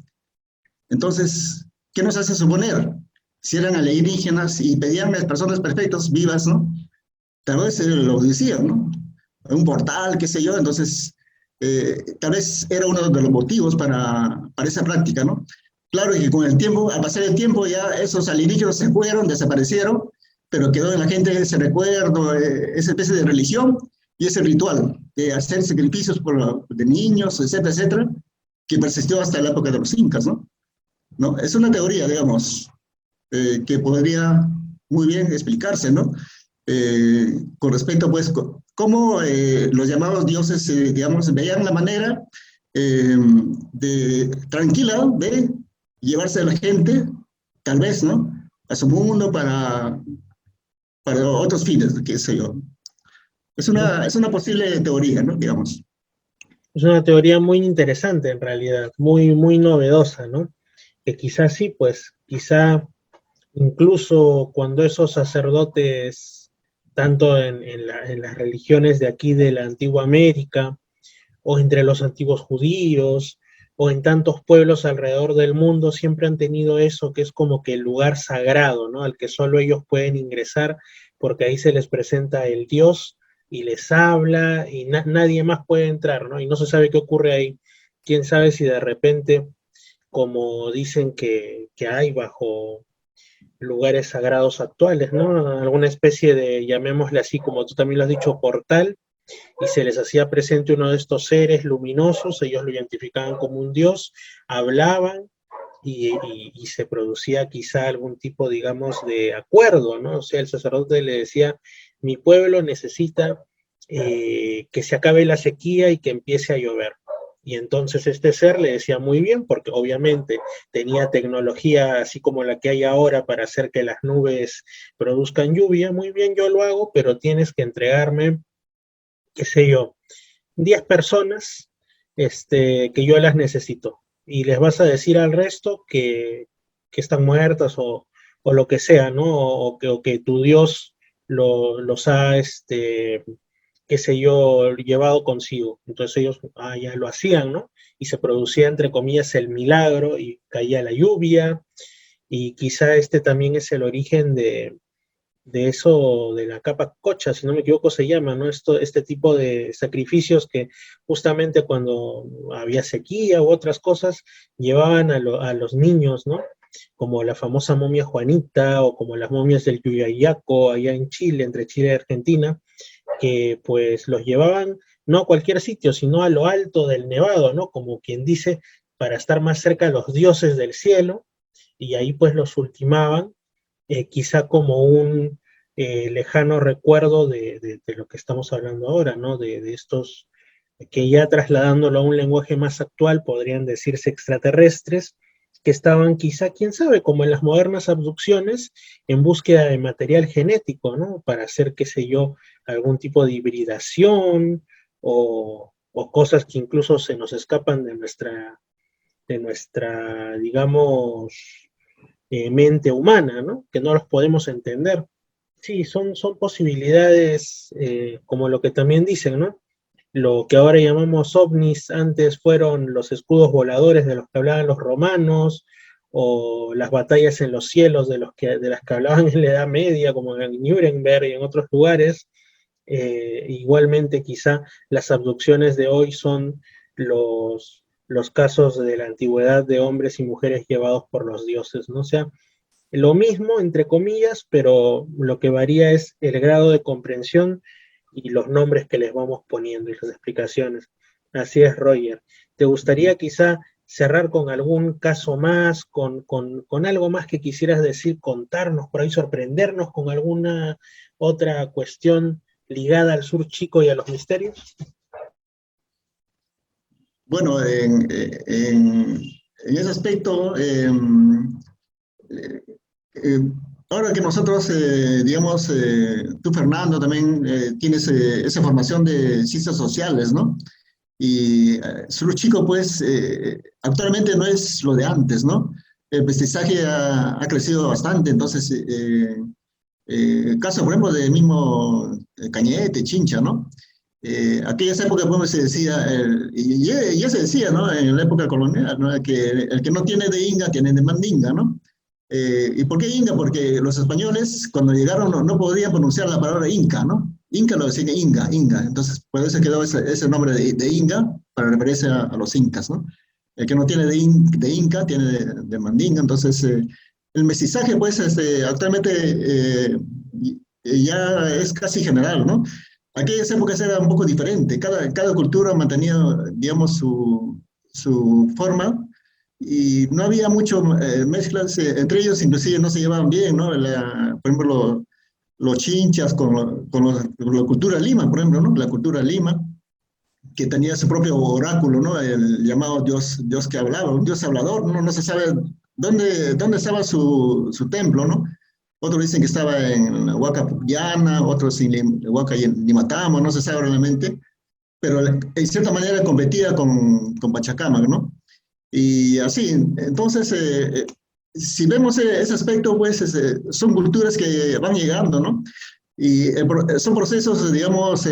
Entonces, ¿qué nos hace suponer? Si eran alienígenas y pedían a las personas perfectas, vivas, ¿no? Tal vez lo decían, ¿no? Un portal, qué sé yo, entonces tal vez era uno de los motivos para esa práctica, ¿no? Claro que con el tiempo, al pasar el tiempo, ya esos alienígenas se fueron, desaparecieron, pero quedó en la gente ese recuerdo, esa especie de religión y ese ritual de hacer sacrificios de niños, etcétera, etcétera, que persistió hasta la época de los incas, ¿no? ¿No? Es una teoría, digamos, que podría muy bien explicarse, ¿no? Con respecto, pues, cómo los llamados dioses, digamos, veían la manera tranquila de llevarse a la gente, tal vez, ¿no? A su mundo para otros fines, qué sé yo. Es una posible teoría, ¿no? Digamos. Es una teoría muy interesante en realidad, muy, muy novedosa, ¿no? Que quizás sí, pues, quizá incluso cuando esos sacerdotes, tanto en las religiones de aquí de la antigua América, o entre los antiguos judíos, o en tantos pueblos alrededor del mundo, siempre han tenido eso que es como que el lugar sagrado, ¿no? Al que solo ellos pueden ingresar, porque ahí se les presenta el Dios y les habla, y nadie más puede entrar, ¿no? Y no se sabe qué ocurre ahí. Quién sabe si de repente, como dicen que hay bajo lugares sagrados actuales, ¿no? Alguna especie de, llamémosle así, como tú también lo has dicho, portal, y se les hacía presente uno de estos seres luminosos, ellos lo identificaban como un dios, hablaban y se producía quizá algún tipo, digamos, de acuerdo, ¿no? O sea, el sacerdote le decía, mi pueblo necesita que se acabe la sequía y que empiece a llover. Y entonces este ser le decía muy bien, porque obviamente tenía tecnología así como la que hay ahora para hacer que las nubes produzcan lluvia, muy bien, yo lo hago, pero tienes que entregarme, qué sé yo, 10 personas que yo las necesito. Y les vas a decir al resto que están muertas o lo que sea, ¿no? O que tu Dios los ha, qué sé yo, llevado consigo. Entonces ellos ya lo hacían, ¿no? Y se producía, entre comillas, el milagro y caía la lluvia. Y quizá este también es el origen de eso, de la capa cocha, si no me equivoco se llama, ¿no? Este tipo de sacrificios que justamente cuando había sequía u otras cosas, llevaban a los niños, ¿no? Como la famosa momia Juanita o como las momias del Yuyayaco allá en Chile, entre Chile y Argentina, que pues los llevaban no a cualquier sitio, sino a lo alto del Nevado, ¿no? Como quien dice, para estar más cerca de los dioses del cielo, y ahí pues los ultimaban, quizá como un lejano recuerdo de lo que estamos hablando ahora, ¿no? De estos que ya trasladándolo a un lenguaje más actual podrían decirse extraterrestres, que estaban quizá, quién sabe, como en las modernas abducciones, en búsqueda de material genético, ¿no? Para hacer, qué sé yo, algún tipo de hibridación o cosas que incluso se nos escapan de nuestra digamos, mente humana, ¿no? Que no los podemos entender. Sí, son posibilidades, como lo que también dicen, ¿no? Lo que ahora llamamos ovnis, antes fueron los escudos voladores de los que hablaban los romanos, o las batallas en los cielos de las que hablaban en la Edad Media, como en Nuremberg y en otros lugares. Igualmente, quizá las abducciones de hoy son los casos de la antigüedad de hombres y mujeres llevados por los dioses, ¿no? O sea, lo mismo, entre comillas, pero lo que varía es el grado de comprensión y los nombres que les vamos poniendo y las explicaciones. Así es, Roger. ¿Te gustaría quizá cerrar con algún caso más, con algo más que quisieras decir, contarnos, por ahí sorprendernos con alguna otra cuestión ligada al sur chico y a los misterios? Bueno, en ese aspecto, eh, eh, ahora que nosotros, digamos, tú Fernando también tienes esa formación de ciencias sociales, ¿no? Y Sulu Chico, pues, actualmente no es lo de antes, ¿no? El mestizaje ha crecido bastante, entonces, el caso, por ejemplo, del mismo Cañete, Chincha, ¿no? Aquellas épocas, bueno, se decía, y ya se decía, ¿no? En la época colonial, ¿no? Que el que no tiene de Inga, tiene de Mandinga, ¿no? ¿Y por qué Inga? Porque los españoles, cuando llegaron, no podían pronunciar la palabra Inca, ¿no? Inca lo decían Inga, Inga. Entonces, por eso quedó ese nombre de Inga, para referirse a los incas, ¿no? El que no tiene de Inca, tiene de Mandinga. Entonces, el mestizaje, pues, actualmente ya es casi general, ¿no? Aquellas épocas era un poco diferente. Cada cultura mantenía, digamos, su forma y no había mucho mezclas entre ellos, inclusive no se llevaban bien, ¿no? Por ejemplo, los chinchas con la cultura Lima, por ejemplo, ¿no? La cultura Lima, que tenía su propio oráculo, ¿no? El llamado Dios que hablaba, un Dios hablador, ¿no? No se sabe dónde estaba su templo, ¿no? Otros dicen que estaba en Huaca Pucllana, otros en Huaca y en Limatamo, no se sabe realmente, pero en cierta manera competía con Pachacamac, ¿no? Y así, entonces, si vemos ese aspecto, pues son culturas que van llegando, ¿no? Y son procesos, digamos,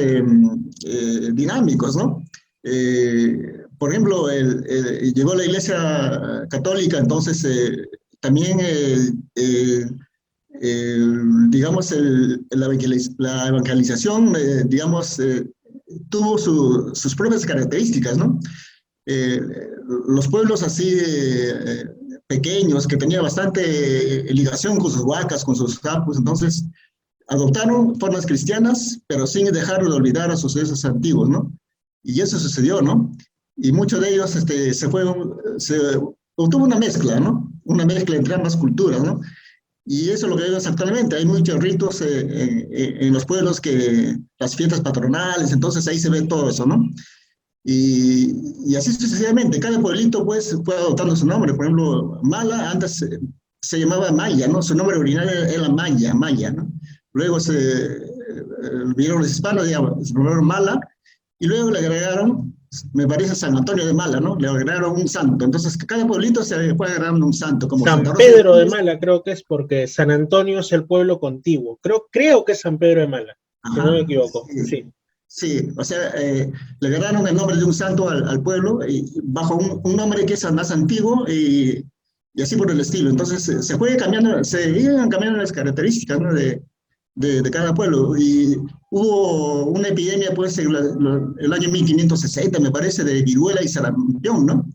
dinámicos, ¿no? Por ejemplo, llegó la Iglesia Católica, entonces también, digamos, la evangelización, digamos, tuvo sus propias características, ¿no? Eh, los pueblos así pequeños, que tenían bastante ligación con sus huacas, con sus capus, entonces adoptaron formas cristianas, pero sin dejar de olvidar a sus dioses antiguos, ¿no? Y eso sucedió, ¿no? Y muchos de ellos se obtuvo una mezcla, ¿no? Una mezcla entre ambas culturas, ¿no? Y eso es lo que vemos actualmente. Hay muchos ritos en los pueblos, que las fiestas patronales, entonces ahí se ve todo eso, ¿no? Y así sucesivamente. Cada pueblito, pues, fue adoptando su nombre. Por ejemplo, Mala antes se llamaba Maya, ¿no? Su nombre original era Maya, ¿no? Luego vieron los hispanos, digamos, se nombraron Mala, y luego le agregaron, me parece, San Antonio de Mala, ¿no? Le agregaron un santo. Entonces, cada pueblito se fue agregando un santo, como San Santa Rosa Pedro de Mala, creo que es, porque San Antonio es el pueblo contiguo. Creo que es San Pedro de Mala, si no me Ajá, equivoco. sí. Sí. Sí, o sea, le agregaron el nombre de un santo al pueblo, bajo un nombre que es más antiguo, y así por el estilo. Entonces se iban cambiando las características, ¿no? de cada pueblo. Y hubo una epidemia, pues, en el año 1560, me parece, de viruela y sarampión, ¿no?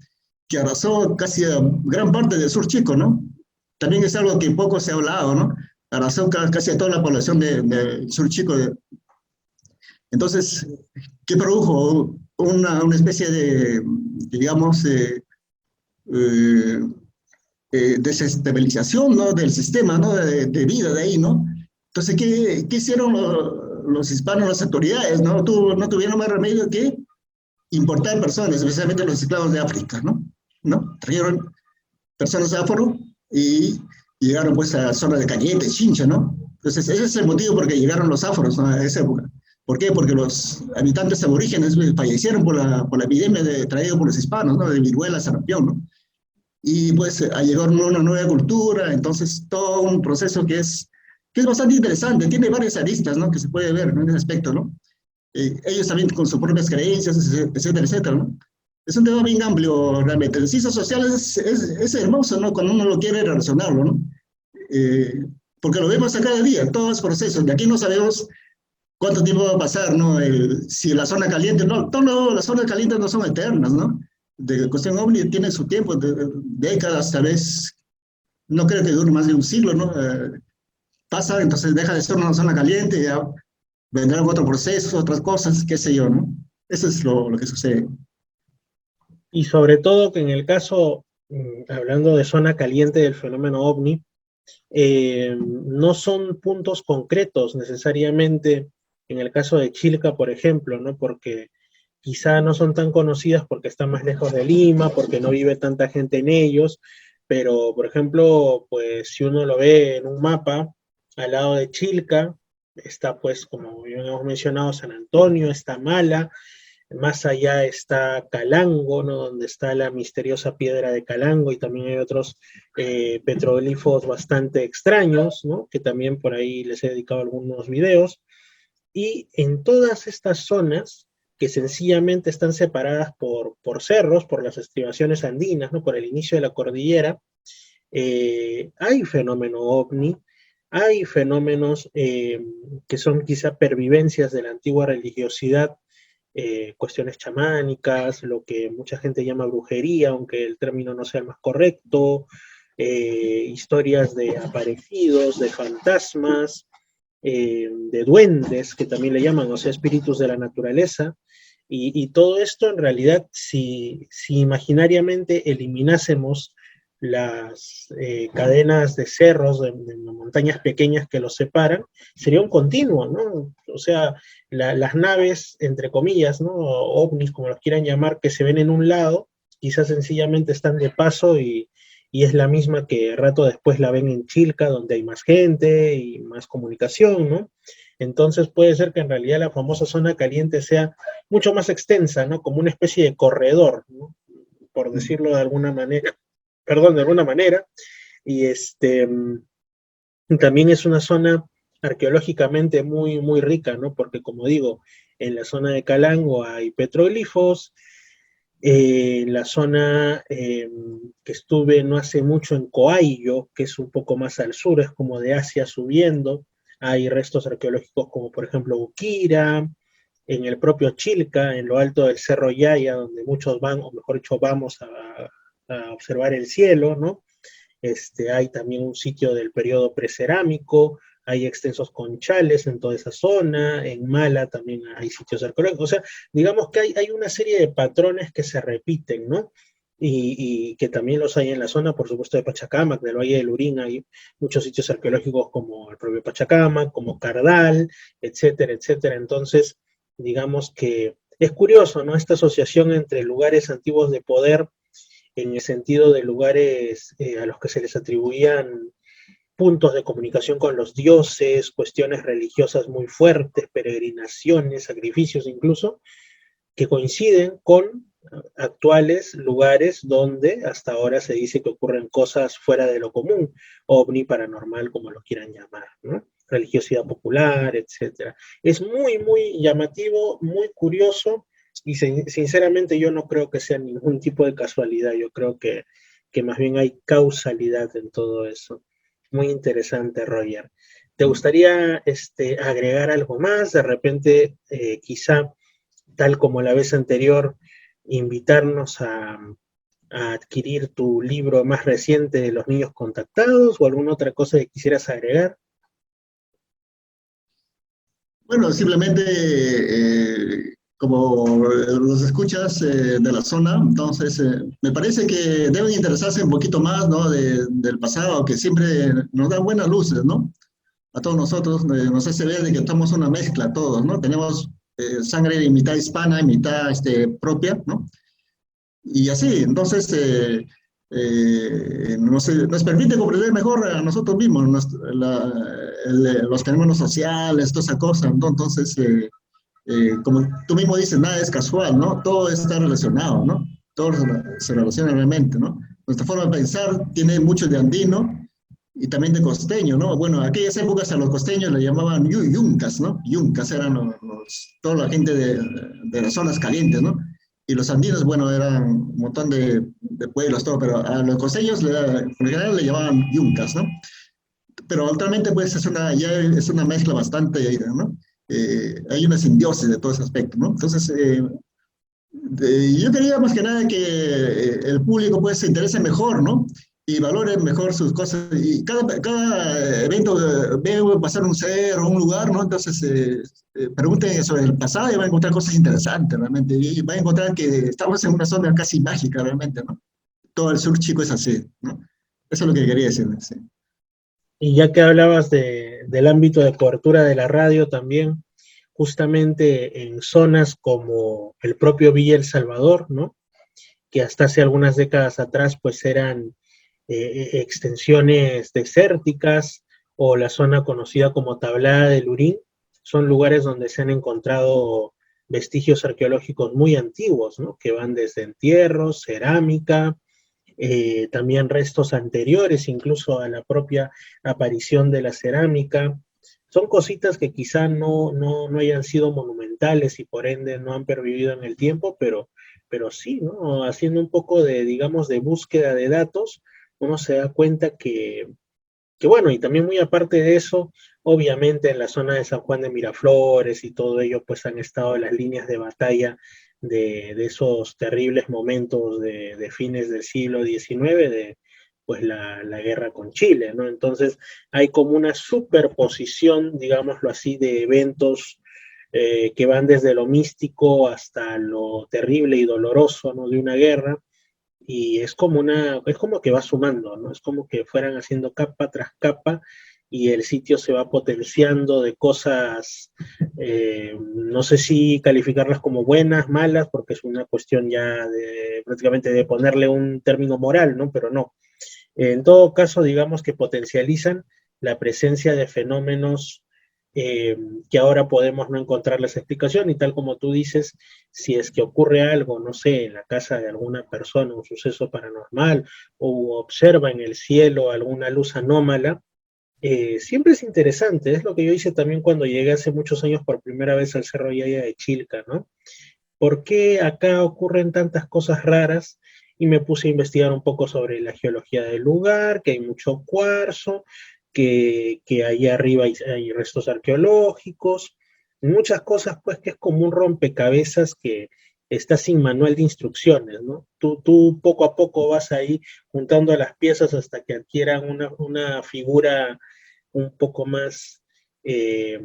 Que arrasó casi a gran parte del sur chico, ¿no? También es algo que poco se ha hablado, ¿no? Arrasó casi a toda la población del sur chico. Entonces, ¿qué produjo? Una especie de, digamos, eh, desestabilización, ¿no? Del sistema, ¿no? De vida de ahí, ¿no? Entonces, ¿qué hicieron los hispanos, las autoridades, ¿no? No tuvieron más remedio que importar personas, especialmente los esclavos de África, ¿no? ¿No? Trajeron personas de afro y llegaron pues a la zona de Cañete, Chincha, ¿no? Entonces, ese es el motivo por que llegaron los afros, ¿no? A esa época. ¿Por qué? Porque los habitantes aborígenes fallecieron por la epidemia traída por los hispanos, ¿no? De viruela, sarampión, ¿no? Y pues llegó una nueva cultura, entonces todo un proceso que es bastante interesante, tiene varias aristas, ¿no? Que se puede ver, ¿no? En ese aspecto, ¿no? Ellos también con sus propias creencias, etcétera, etcétera, ¿no? Es un tema bien amplio realmente. El ciencias sociales es hermoso, ¿no? Cuando uno lo quiere relacionarlo, ¿no? Eh, Porque lo vemos a cada día, todos los procesos. De aquí no sabemos cuánto tiempo va a pasar, ¿no? Si la zona caliente, no, las zonas calientes no son eternas, ¿no? De cuestión ovni tiene su tiempo, décadas, tal vez, no creo que dure más de un siglo, ¿no? Pasa, entonces deja de ser una zona caliente, ya vendrán otros procesos, otras cosas, qué sé yo, ¿no? Eso es lo que sucede. Y sobre todo que en el caso, hablando de zona caliente del fenómeno ovni, no son puntos concretos necesariamente en el caso de Chilca, por ejemplo, ¿no? Porque quizá no son tan conocidas porque están más lejos de Lima, porque no vive tanta gente en ellos, pero por ejemplo, pues si uno lo ve en un mapa, al lado de Chilca, está pues, como bien hemos mencionado, San Antonio, está Mala, más allá está Calango, ¿no? Donde está la misteriosa piedra de Calango, y también hay otros petroglifos bastante extraños, ¿no? Que también por ahí les he dedicado algunos videos. Y en todas estas zonas, que sencillamente están separadas por cerros, por las estribaciones andinas, ¿no? Por el inicio de la cordillera, hay fenómeno ovni, hay fenómenos que son quizá pervivencias de la antigua religiosidad, cuestiones chamánicas, lo que mucha gente llama brujería, aunque el término no sea el más correcto, historias de aparecidos, de fantasmas, de duendes, que también le llaman, o sea, espíritus de la naturaleza, y todo esto en realidad, si imaginariamente eliminásemos las cadenas de cerros, de montañas pequeñas que los separan, sería un continuo, ¿no? O sea, las naves, entre comillas, ¿no? Ovnis, como los quieran llamar, que se ven en un lado, quizás sencillamente están de paso y es la misma que rato después la ven en Chilca, donde hay más gente y más comunicación, ¿no? Entonces puede ser que en realidad la famosa zona caliente sea mucho más extensa, ¿no? Como una especie de corredor, ¿no? Por decirlo de alguna manera, perdón, de alguna manera, y también es una zona arqueológicamente muy, muy rica, ¿no? Porque como digo, en la zona de Calango hay petroglifos, en la zona que estuve no hace mucho en Coaillo, que es un poco más al sur, es como de Asia subiendo, hay restos arqueológicos como por ejemplo Uquira, en el propio Chilca, en lo alto del Cerro Yaya, donde muchos van, o mejor dicho, vamos a observar el cielo, ¿no? Hay también un sitio del periodo precerámico, hay extensos conchales en toda esa zona, en Mala también hay sitios arqueológicos, o sea, digamos que hay una serie de patrones que se repiten, ¿no? Y que también los hay en la zona, por supuesto, de Pachacamac, del Valle del Urín, hay muchos sitios arqueológicos como el propio Pachacamac, como Cardal, etcétera, etcétera. Entonces, digamos que es curioso, ¿no? Esta asociación entre lugares antiguos de poder en el sentido de lugares a los que se les atribuían puntos de comunicación con los dioses, cuestiones religiosas muy fuertes, peregrinaciones, sacrificios incluso, que coinciden con actuales lugares donde hasta ahora se dice que ocurren cosas fuera de lo común, ovni, paranormal, como lo quieran llamar, ¿no? Religiosidad popular, etcétera. Es muy, muy llamativo, muy curioso, y sinceramente yo no creo que sea ningún tipo de casualidad, yo creo que más bien hay causalidad en todo eso. Muy interesante, Roger. ¿Te gustaría agregar algo más? De repente, quizá, tal como la vez anterior, invitarnos a adquirir tu libro más reciente de Los Niños Contactados o alguna otra cosa que quisieras agregar. Bueno, simplemente como los escuchas de la zona, entonces me parece que deben interesarse un poquito más, ¿no? Del pasado, que siempre nos da buenas luces, ¿no? A todos nosotros, nos hace ver de que somos una mezcla todos, ¿no? Tenemos sangre mitad hispana y mitad propia, ¿no? Y así, entonces nos permite comprender mejor a nosotros mismos, los fenómenos sociales, toda esa cosa, ¿no? Entonces, como tú mismo dices, nada es casual, ¿no? Todo está relacionado, ¿no? Todo se relaciona realmente, ¿no? Nuestra forma de pensar tiene mucho de andino y también de costeño, ¿no? Bueno, en aquellas épocas a los costeños le llamaban yuncas, ¿no? Yuncas eran toda la gente de las zonas calientes, ¿no? Y los andinos, bueno, eran un montón de pueblos, todo, pero a los costeños, por general, le llamaban yuncas, ¿no? Pero actualmente, pues, ya es una mezcla bastante, ¿no? Hay una simbiosis de todo ese aspecto, ¿no? Entonces, yo quería más que nada que el público, pues, se interese mejor, ¿no? Y valore mejor sus cosas. Y cada evento ve pasar un ser o un lugar, ¿no? Entonces, pregunten sobre el pasado y van a encontrar cosas interesantes, realmente. Y van a encontrar que estamos en una zona casi mágica, realmente, ¿no? Todo el sur chico es así, ¿no? Eso es lo que quería decirles, sí. Y ya que hablabas del ámbito de cobertura de la radio también, justamente en zonas como el propio Villa El Salvador, ¿no? Que hasta hace algunas décadas atrás pues eran extensiones desérticas o la zona conocida como Tablada del Lurín, son lugares donde se han encontrado vestigios arqueológicos muy antiguos, ¿no? Que van desde entierros, cerámica, también restos anteriores incluso a la propia aparición de la cerámica. Son cositas que quizá no hayan sido monumentales y por ende no han pervivido en el tiempo, pero sí, ¿no? Haciendo un poco de, digamos, de búsqueda de datos, uno se da cuenta que bueno, y también muy aparte de eso, obviamente en la zona de San Juan de Miraflores y todo ello, pues han estado las líneas de batalla de esos terribles momentos de fines del siglo XIX, de pues la guerra con Chile, ¿no? Entonces hay como una superposición, digámoslo así, de eventos que van desde lo místico hasta lo terrible y doloroso, ¿no? De una guerra, y es como que va sumando, ¿no? Es como que fueran haciendo capa tras capa y el sitio se va potenciando de cosas, no sé si calificarlas como buenas, malas, porque es una cuestión ya de prácticamente de ponerle un término moral, ¿no? Pero no. En todo caso, digamos que potencializan la presencia de fenómenos eh, que ahora podemos no encontrarles explicación y tal como tú dices, si es que ocurre algo, no sé, en la casa de alguna persona, un suceso paranormal, o observa en el cielo alguna luz anómala, siempre es interesante, es lo que yo hice también cuando llegué hace muchos años por primera vez al Cerro Yaya de Chilca, ¿no? ¿Por qué acá ocurren tantas cosas raras? Y me puse a investigar un poco sobre la geología del lugar, que hay mucho cuarzo, que ahí arriba hay restos arqueológicos, muchas cosas, pues que es como un rompecabezas que está sin manual de instrucciones, ¿no? Tú poco a poco vas ahí juntando las piezas hasta que adquieran una figura un poco más eh,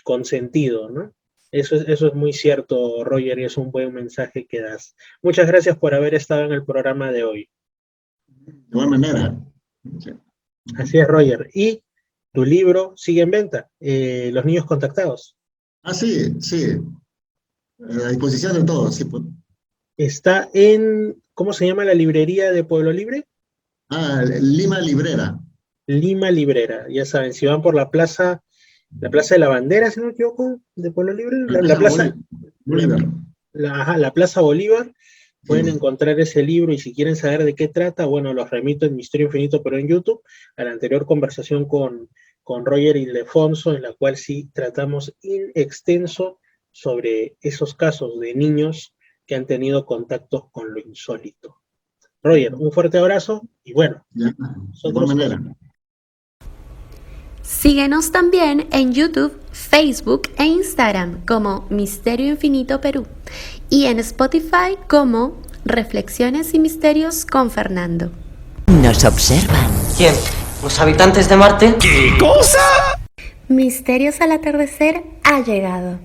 con sentido, ¿no? Eso es muy cierto, Roger, y es un buen mensaje que das. Muchas gracias por haber estado en el programa de hoy. De igual manera. Sí. Así es, Roger. Y tu libro sigue en venta, Los Niños Contactados. Ah, sí, sí. A disposición de todos, sí, pues. Está en, ¿cómo se llama la librería de Pueblo Libre? Ah, Lima Librera. Lima Librera. Ya saben, si van por la Plaza de la Bandera, si no me equivoco, de Pueblo Libre, La Plaza Bolívar. la Plaza Bolívar, pueden encontrar ese libro y si quieren saber de qué trata, bueno, los remito en Misterio Infinito, pero en YouTube, a la anterior conversación con Roger Ildefonso, en la cual sí tratamos in extenso sobre esos casos de niños que han tenido contactos con lo insólito. Roger, un fuerte abrazo y bueno, Ya, de igual nosotros manera. Síguenos también en YouTube, Facebook e Instagram como Misterio Infinito Perú y en Spotify como Reflexiones y Misterios con Fernando. Nos observan. ¿Quién? ¿Los habitantes de Marte? ¿Qué cosa? Misterios al atardecer ha llegado.